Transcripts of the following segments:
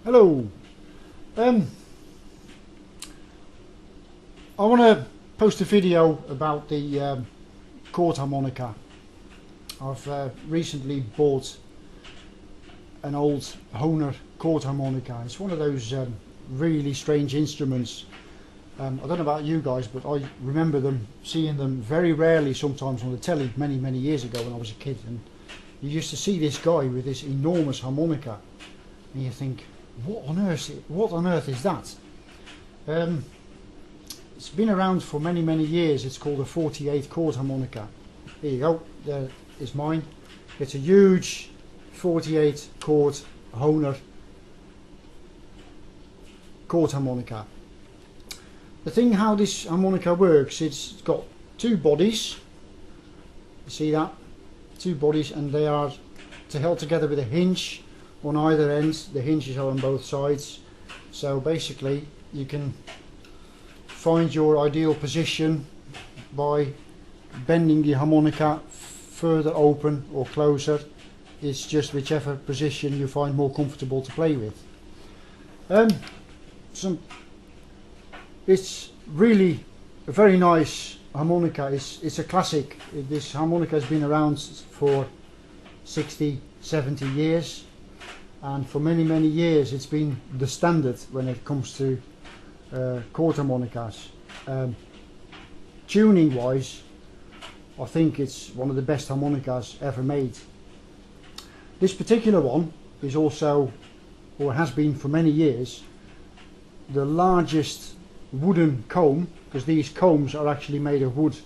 Hello. I want to post a video about the chord harmonica. I've recently bought an old Hohner chord harmonica. It's one of those really strange instruments. I don't know about you guys, but I remember seeing them very rarely, sometimes on the telly many years ago when I was a kid. And you used to see this guy with this enormous harmonica, and you think, what on earth is that? It's been around for many years. It's called a 48 chord harmonica. Here you go, there is mine. It's a huge 48 chord Hohner chord harmonica. The thing how this harmonica works, it's got two bodies. You see that? Two bodies, and they are held together with a hinge on either end. The hinges are on both sides, so basically you can find your ideal position by bending the harmonica further open or closer. It's just whichever position you find more comfortable to play with. It's really a very nice harmonica. It's a classic. This harmonica has been around for 60-70 years, and for many years it's been the standard when it comes to chord harmonicas. Tuning wise, I think it's one of the best harmonicas ever made. This particular one is also, or has been for many years, the largest wooden comb, because these combs are actually made of wood.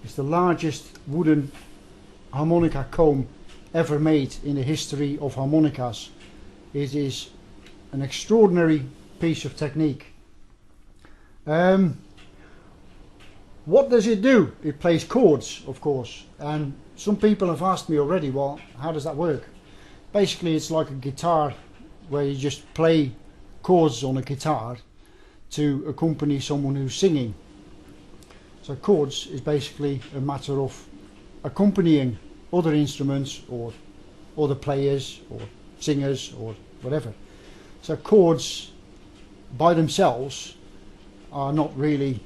It's the largest wooden harmonica comb ever made in the history of harmonicas. It is an extraordinary piece of technique. What does it do? It plays chords, of course, and some people have asked me already, well, how does that work? Basically it's like a guitar where you just play chords on a guitar to accompany someone who's singing. So chords is basically a matter of accompanying other instruments or other players or singers or whatever. So chords by themselves are don't really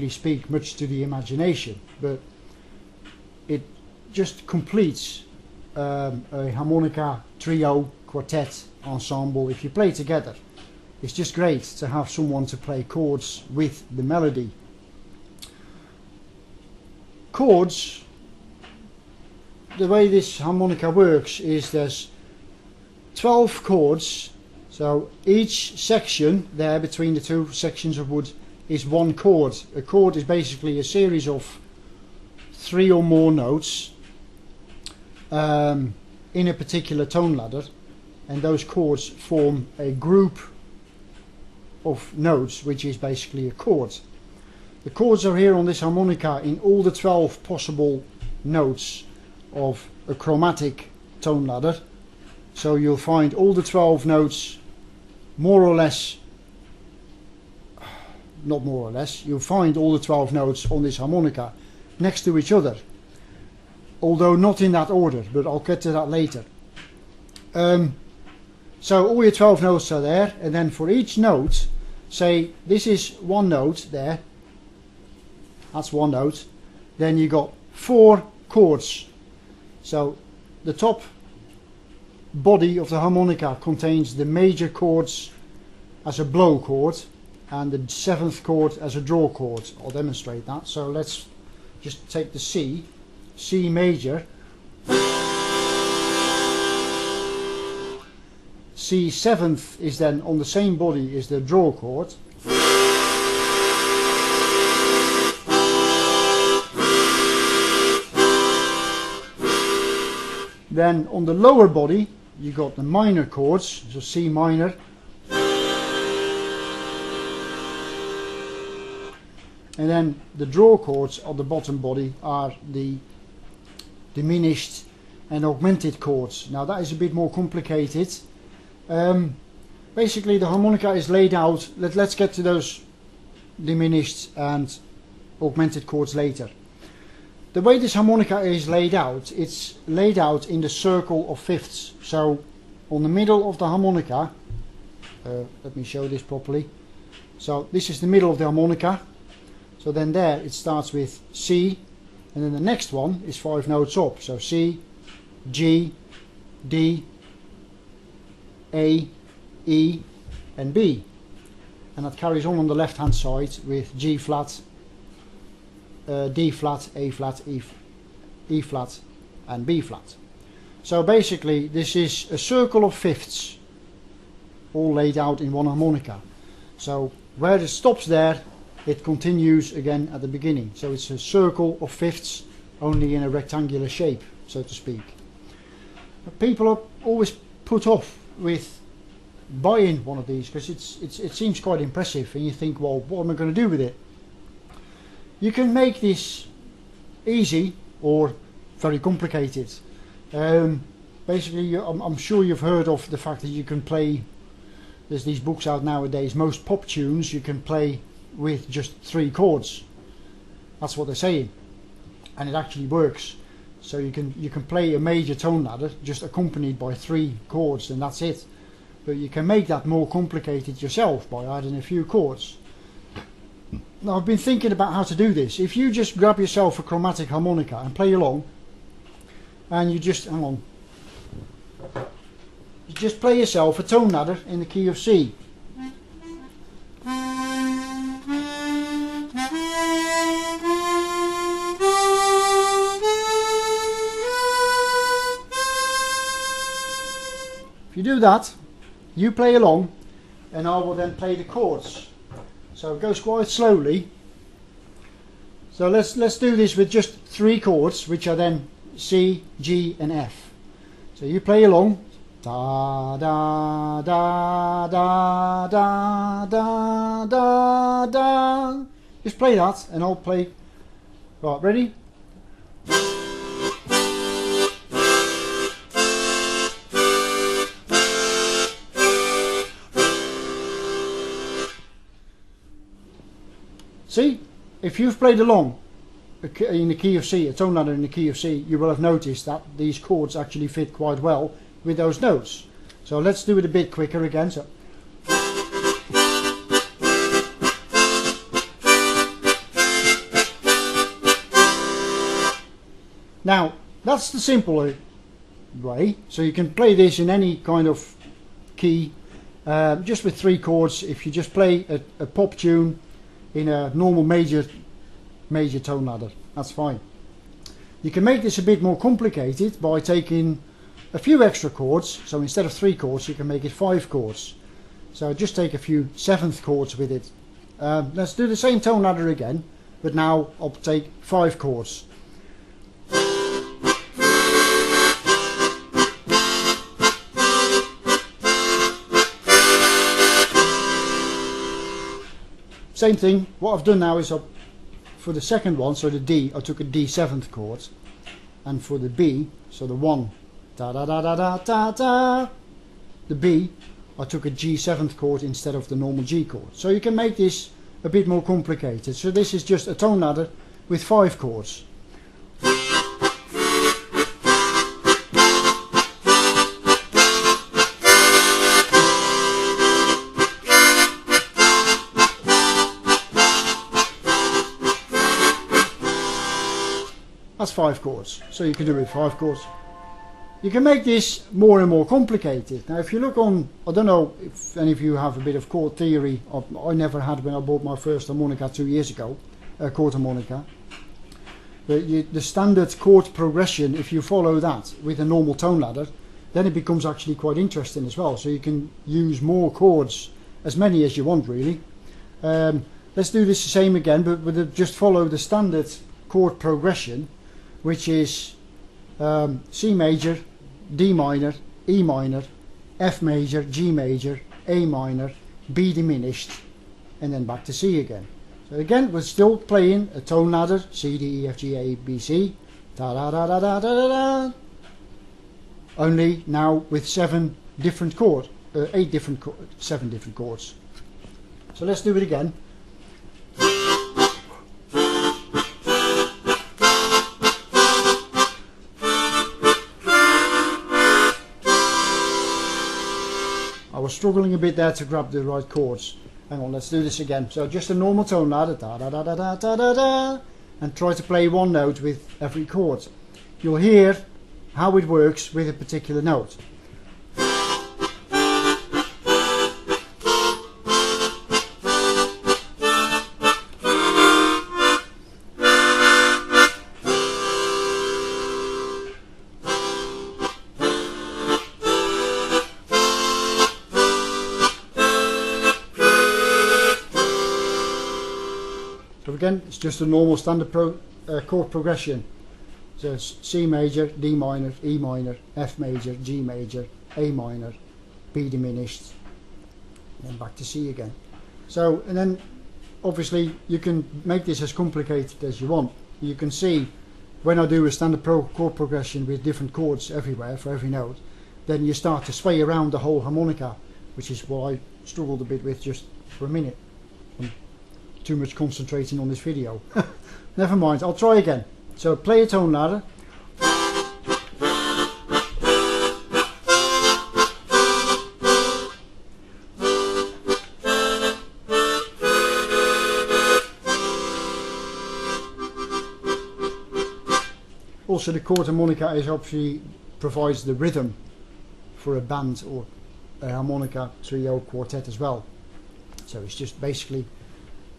speak much to the imagination, but it just completes a harmonica trio, quartet, ensemble. If you play together, it's just great to have someone to play chords with the melody. Chords, the way this harmonica works is there's 12 chords, so each section there between the two sections of wood is one chord. A chord is basically a series of 3 or more notes in a particular tone ladder, and those chords form a group of notes, which is basically a chord. The chords are here on this harmonica in all the 12 possible notes of a chromatic tone ladder. So you'll find all the 12 notes more or less, not more or less, you'll find all the 12 notes on this harmonica next to each other, although not in that order, but I'll get to that later. So all your 12 notes are there, and then for each note, say this is one note there, that's one note, then you got 4 chords. So the top body of the harmonica contains the major chords as a blow chord and the 7th chord as a draw chord. I'll demonstrate that. So let's just take the C major, C 7th is then on the same body as the draw chord. Then on the lower body you got the minor chords, so C minor, and then the draw chords on the bottom body are the diminished and augmented chords. Now that is a bit more complicated. Basically the harmonica is laid out, let's get to those diminished and augmented chords later. The way this harmonica is laid out, it's laid out in the circle of fifths. So on the middle of the harmonica Let me show this properly. So this is the middle of the harmonica. So then there it starts with C, and then the next one is 5 notes up. So C, G, D, A, E and B. And that carries on the left hand side with G flat, D flat, A flat, E flat and B flat. So basically this is a circle of fifths all laid out in one harmonica. So where it stops there, it continues again at the beginning. So it's a circle of fifths, only in a rectangular shape, so to speak. But people are always put off with buying one of these because it seems quite impressive, and you think, well, what am I going to do with it? You can make this easy or very complicated. Basically, I'm sure you've heard of the fact that you can play, there's these books out nowadays, most pop tunes you can play with just 3 chords. That's what they're saying, and it actually works. So you can play a major tone ladder just accompanied by 3 chords, and that's it. But you can make that more complicated yourself by adding a few chords. Now I've been thinking about how to do this. If you just grab yourself a chromatic harmonica and play along, and you just, hang on, you just play yourself a tone ladder in the key of C. If you do that, you play along and I will then play the chords. So it goes quite slowly. So let's do this with just 3 chords, which are then C, G and F. So you play along. Da da da da da da da da. Just play that and I'll play. Right, ready? See, if you've played along in the key of C, a tone ladder in the key of C, you will have noticed that these chords actually fit quite well with those notes. So let's do it a bit quicker again. So now that's the simple way. So you can play this in any kind of key, just with 3 chords. If you just play a pop tune in a normal major tone ladder, that's fine. You can make this a bit more complicated by taking a few extra chords. So instead of 3 chords, you can make it 5 chords. So just take a few 7th chords with it. Let's do the same tone ladder again, but now I'll take 5 chords. Same thing. What I've done now is for the second one, so the D, I took a D 7th chord, and for the B, so the 1, da da da da da da da, the B, I took a G 7th chord instead of the normal G chord. So you can make this a bit more complicated. So this is just a tone ladder with 5 chords. That's 5 chords, so you can do it with 5 chords. You can make this more and more complicated. Now if you look on, I don't know if any of you have a bit of chord theory. I never had when I bought my first harmonica 2 years ago, a chord harmonica. But the standard chord progression, if you follow that with a normal tone ladder, then it becomes actually quite interesting as well. So you can use more chords, as many as you want really. Let's do this the same again, but just follow the standard chord progression, which is C major, D minor, E minor, F major, G major, A minor, B diminished, and then back to C again. So again, we're still playing a tone ladder, C, D, E, F, G, A, B, C, da da da da da da da, only now with 7 different chords, 7 different chords. So let's do it again. I was struggling a bit there to grab the right chords. Hang on, let's do this again. So just a normal tone ladder, da da da da da da da da, and try to play one note with every chord. You'll hear how it works with a particular note. So again, it's just a normal standard chord progression. So it's C major, D minor, E minor, F major, G major, A minor, B diminished, and then back to C again. So, and then obviously you can make this as complicated as you want. You can see when I do a standard chord progression with different chords everywhere for every note, then you start to sway around the whole harmonica, which is what I struggled a bit with just for a minute. I'm too much concentrating on this video. Never mind, I'll try again. So play a tone ladder. Also the chord harmonica is obviously provides the rhythm for a band or a harmonica trio quartet as well. So it's just basically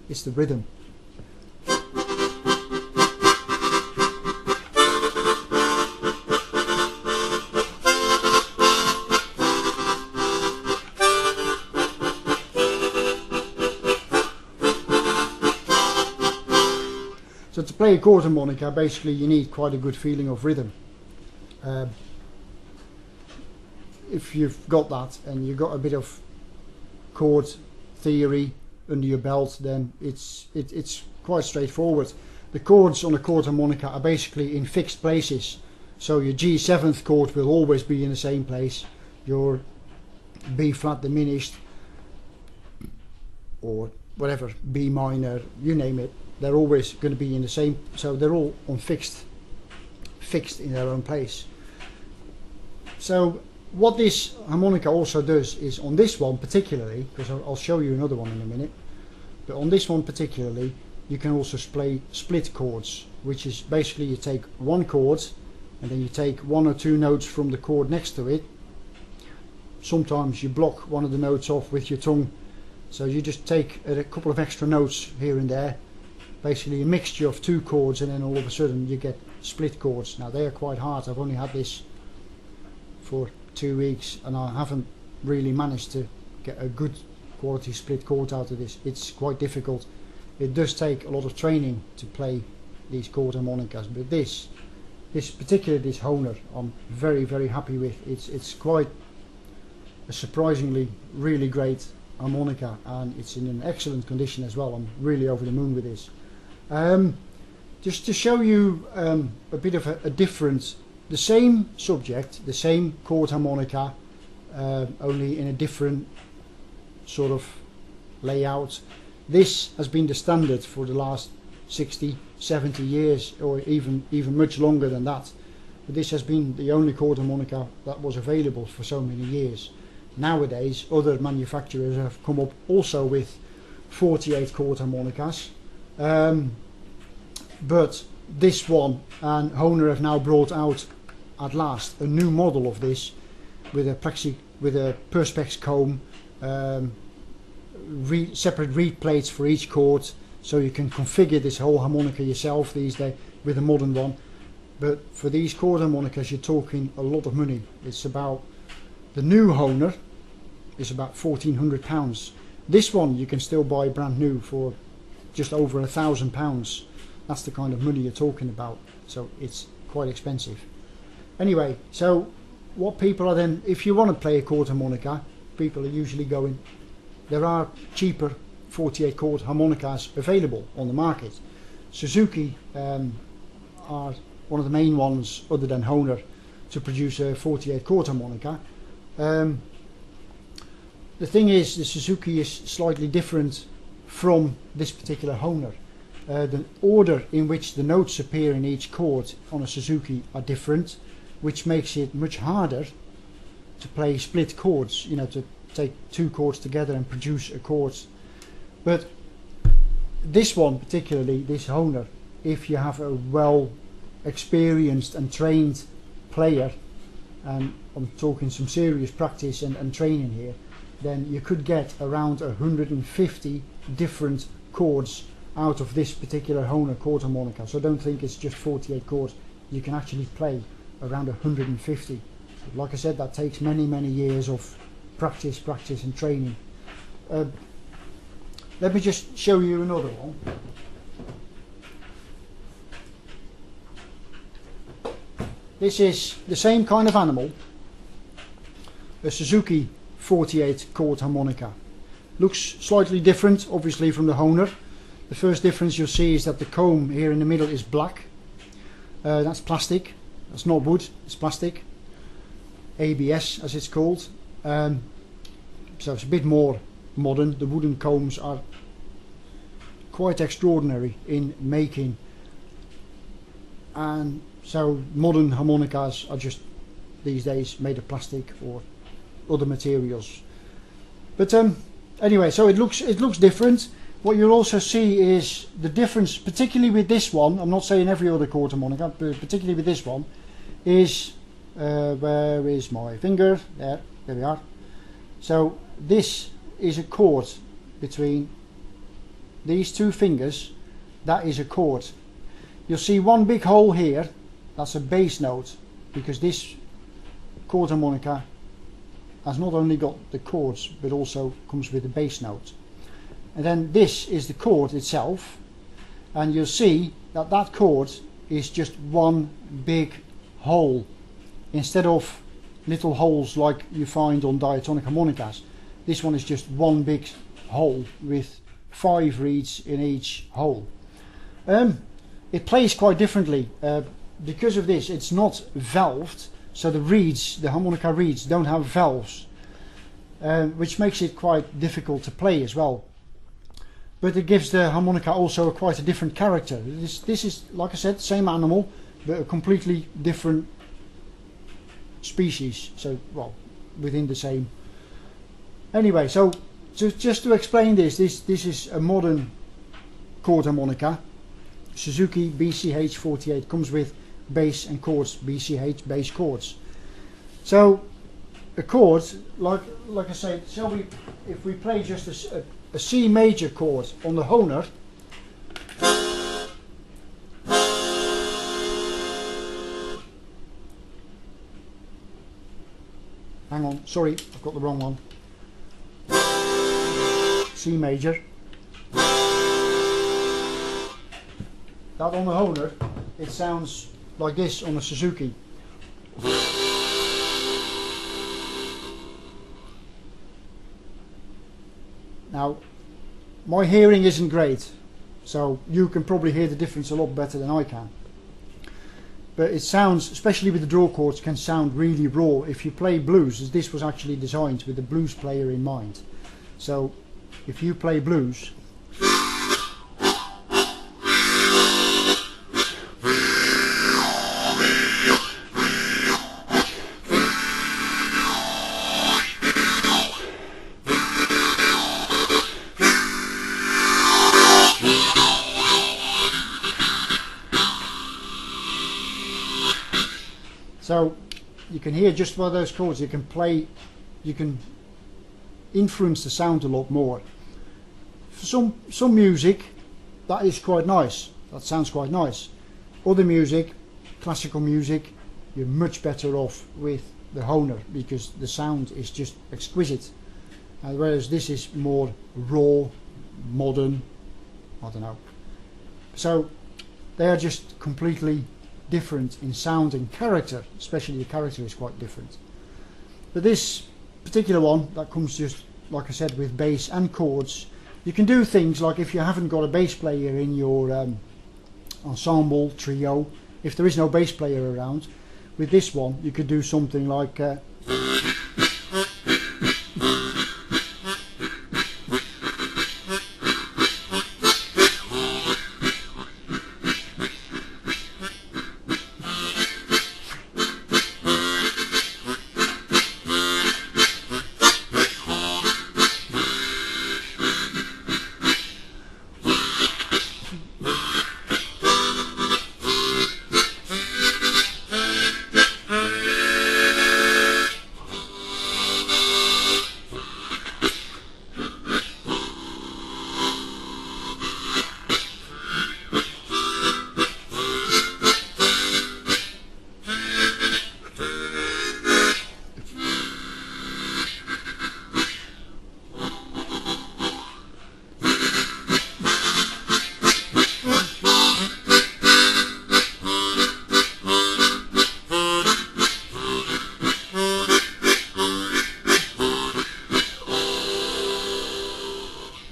it's the rhythm. So to play a chord harmonica, basically you need quite a good feeling of rhythm. If you've got that and you've got a bit of chord theory under your belt, then it's quite straightforward. The chords on a chord harmonica are basically in fixed places. So your G7th chord will always be in the same place. Your B flat diminished or whatever, B minor, you name it, they're always going to be in the same, so they're all on fixed in their own place. So what this harmonica also does is on this one particularly, because I'll show you another one in a minute, but on this one particularly you can also play split chords, which is basically you take one chord and then you take one or two notes from the chord next to it. Sometimes you block one of the notes off with your tongue, so you just take a couple of extra notes here and there, basically a mixture of two chords, and then all of a sudden you get split chords. Now they are quite hard. I've only had this for 2 weeks and I haven't really managed to get a good quality split chord out of this. It's quite difficult. It does take a lot of training to play these chord harmonicas, but this Hohner I'm very happy with. It's quite a surprisingly really great harmonica, and it's in an excellent condition as well. I'm really over the moon with this. Just to show you a bit of a difference, the same subject, the same chord harmonica, only in a different sort of layout. This has been the standard for the last 60, 70 years, or even much longer than that. But this has been the only chord harmonica that was available for so many years. Nowadays other manufacturers have come up also with 48 chord harmonicas, but this one and Hohner have now brought out at last a new model of this with a perspex comb, separate reed plates for each chord, so you can configure this whole harmonica yourself these days with a modern one. But for these chord harmonicas you're talking a lot of money. It's about, the new Hohner is about £1,400. This one you can still buy brand new for just over £1,000. That's the kind of money you're talking about, so it's quite expensive. Anyway, so what people are then, if you want to play a chord harmonica, people are usually going, there are cheaper 48 chord harmonicas available on the market. Suzuki are one of the main ones other than Hohner to produce a 48 chord harmonica. The thing is, the Suzuki is slightly different from this particular Hohner. The order in which the notes appear in each chord on a Suzuki are different, which makes it much harder to play split chords, you know, to take two chords together and produce a chord. But this one particularly, this Hohner, if you have a well experienced and trained player, and I'm talking some serious practice and training here, then you could get around 150 different chords out of this particular Hohner chord harmonica. So don't think it's just 48 chords. You can actually play around 150. But like I said, that takes many years of practice and training. Let me just show you another one. This is the same kind of animal, a Suzuki 48 chord harmonica. Looks slightly different obviously from the Hohner. The first difference you'll see is that the comb here in the middle is black. That's plastic, that's not wood, it's plastic. ABS as it's called. So it's a bit more modern. The wooden combs are quite extraordinary in making, and so modern harmonicas are just these days made of plastic or other materials. But anyway, so it looks different. What you'll also see is the difference, particularly with this one. I'm not saying every other chord harmonica, but particularly with this one, is where is my finger? There we are. So this is a chord between these two fingers. That is a chord. You'll see one big hole here. That's a bass note, because this chord harmonica has not only got the chords but also comes with a bass note. And then this is the chord itself, and you'll see that that chord is just one big hole instead of little holes like you find on diatonic harmonicas. This one is just one big hole with 5 reeds in each hole. It plays quite differently. Because of this, it's not valved, so the reeds, the harmonica reeds, don't have valves, which makes it quite difficult to play as well. But it gives the harmonica also quite a different character. This is, like I said, same animal, but a completely different species. So, well, within the same. Anyway, so just to explain this is a modern chord harmonica. Suzuki BCH 48 comes with bass and chords, BCH bass chords. So a chord, like I say, shall we, if we play just a C major chord on the Hohner, hang on, sorry, I've got the wrong one. C major. That on the Hohner, it sounds like this on a Suzuki. Now, my hearing isn't great, so you can probably hear the difference a lot better than I can. But it sounds, especially with the draw chords, can sound really raw. If you play blues, as this was actually designed with the blues player in mind. So, if you play blues, so you can hear just by those chords, you can play, you can influence the sound a lot more. For some music, that is quite nice, that sounds quite nice. Other music, classical music, you're much better off with the Hohner because the sound is just exquisite. Whereas this is more raw, modern, I don't know. So they are just completely different in sound and character, especially the character is quite different. But this particular one, that comes just, like I said, with bass and chords. You can do things like, if you haven't got a bass player in your ensemble, trio, if there is no bass player around, with this one you could do something like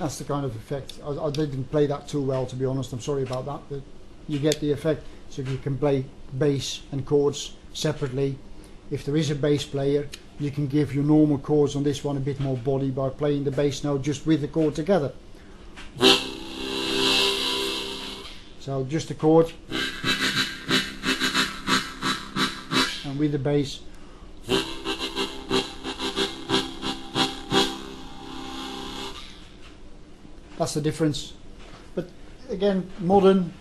That's the kind of effect. I didn't play that too well, to be honest. I'm sorry about that, but you get the effect. So you can play bass and chords separately. If there is a bass player, you can give your normal chords on this one a bit more body by playing the bass note just with the chord together. So just the chord and with the bass. That's the difference. But again, modern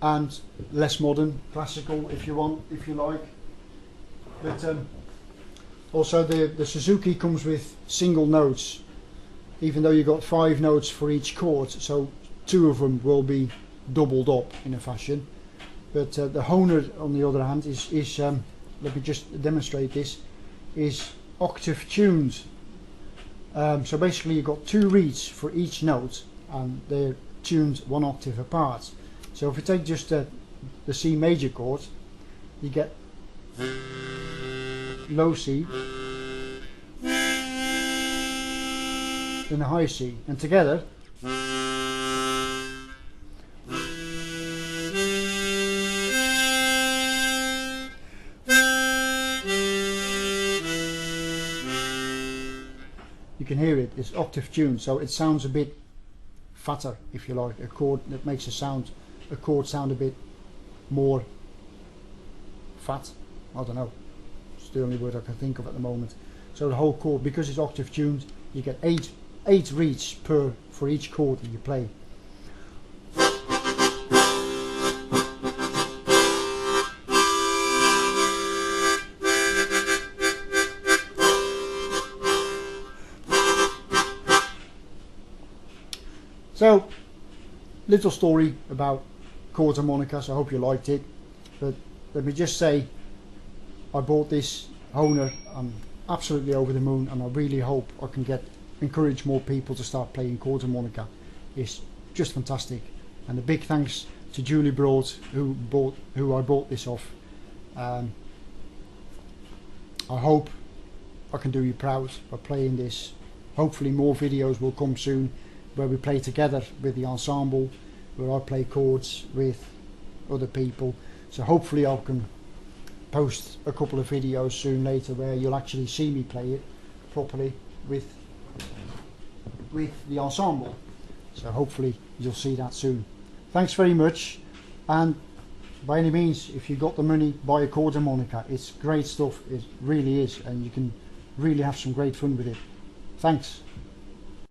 and less modern, classical if you want, if you like. But also the Suzuki comes with single notes, even though you've got 5 notes for each chord, so 2 of them will be doubled up in a fashion. But the Hohner, on the other hand, is let me just demonstrate this, is octave tuned. So basically you've got 2 reeds for each note and they're tuned 1 octave apart. So if we take just the C major chord, you get low C and a high C, and together you can hear it's octave tuned, so it sounds a bit fatter, if you like, a chord that makes a chord sound a bit more fat. I don't know, it's the only word I can think of at the moment. So the whole chord, because it's octave tuned, you get 8 reeds for each chord that you play. So, little story about Chord Harmonicas. I hope you liked it. But let me just say, I bought this Hohner. I'm absolutely over the moon, and I really hope I can encourage more people to start playing Chord Harmonica. It's just fantastic. And a big thanks to Julie Broad, who I bought this off. I hope I can do you proud by playing this. Hopefully more videos will come soon, where we play together with the ensemble, where I play chords with other people. So hopefully I can post a couple of videos soon later where you'll actually see me play it properly with the ensemble. So hopefully you'll see that soon. Thanks very much, and by any means, if you've got the money, buy a Chord Harmonica. It's great stuff, it really is, and you can really have some great fun with it. Thanks.